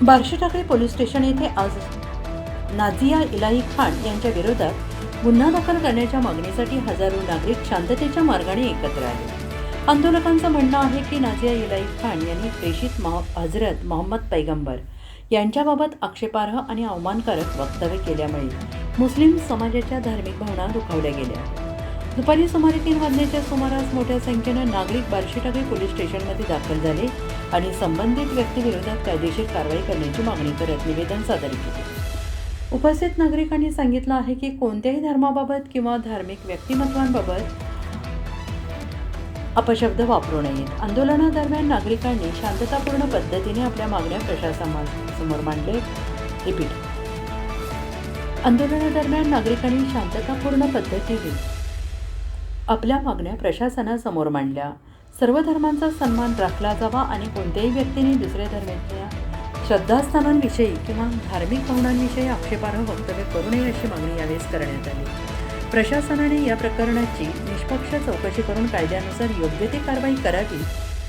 Barshi Takli police station येथे आज नाझिया इलाही खान यांच्या विरोधात गुन्हा दाखल करण्याच्या मागणीसाठी हजारो नागरिक शांततेच्या मार्गाने एकत्र आले. आंदोलकांचं म्हणणं आहे की नाझिया इलाही खान यांनी प्रेषित हजरत मोहम्मद पैगंबर यांच्याबाबत आक्षेपार्ह आणि अवमानकारक वक्तव्य केल्यामुळे मुस्लिम समाजाच्या धार्मिक भावना दुखावल्या गेल्या. दुपारी सुमारे 3 वाजण्याच्या सुमारास मोठ्या संख्येनं नागरिक बार्शी टाकळी पोलीस स्टेशनमध्ये दाखल झाले आणि संबंधित व्यक्तीविरोधात कायदेशीर कारवाई करण्याची मागणी करत निवेदन सादर केले. उपस्थित नागरिकांनी सांगितलं आहे की कोणत्याही धर्माबाबत किंवा धार्मिक व्यक्तिमत्वांबाबत अपशब्द वापरू नयेत. आंदोलनादरम्यान नागरिकांनी शांततापूर्ण पद्धतीने आपल्या मागण्या प्रशासनासमोर मांडले. आंदोलनादरम्यान नागरिकांनी शांततापूर्ण पद्धतीने आपल्या मागण्या प्रशासनासमोर मांडल्या. सर्व धर्मांचा सन्मान राखला जावा आणि कोणत्याही व्यक्तीने दुसऱ्या धर्माच्या श्रद्धास्थानांविषयी किंवा धार्मिक भावनांविषयी आक्षेपार्ह वक्तव्य करू नये अशी मागणी यावेळेस करण्यात आली. प्रशासनाने या प्रकरणाची निष्पक्ष चौकशी करून कायद्यानुसार योग्य ती कारवाई करावी,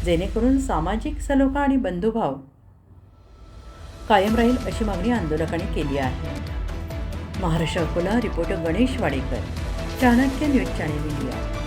जेणेकरून सामाजिक सलोखा आणि बंधुभाव कायम राहील अशी मागणी आंदोलकांनी केली आहे. Maharashtra Akola reporter Ganesh Wadekar, Chanakya news channel India.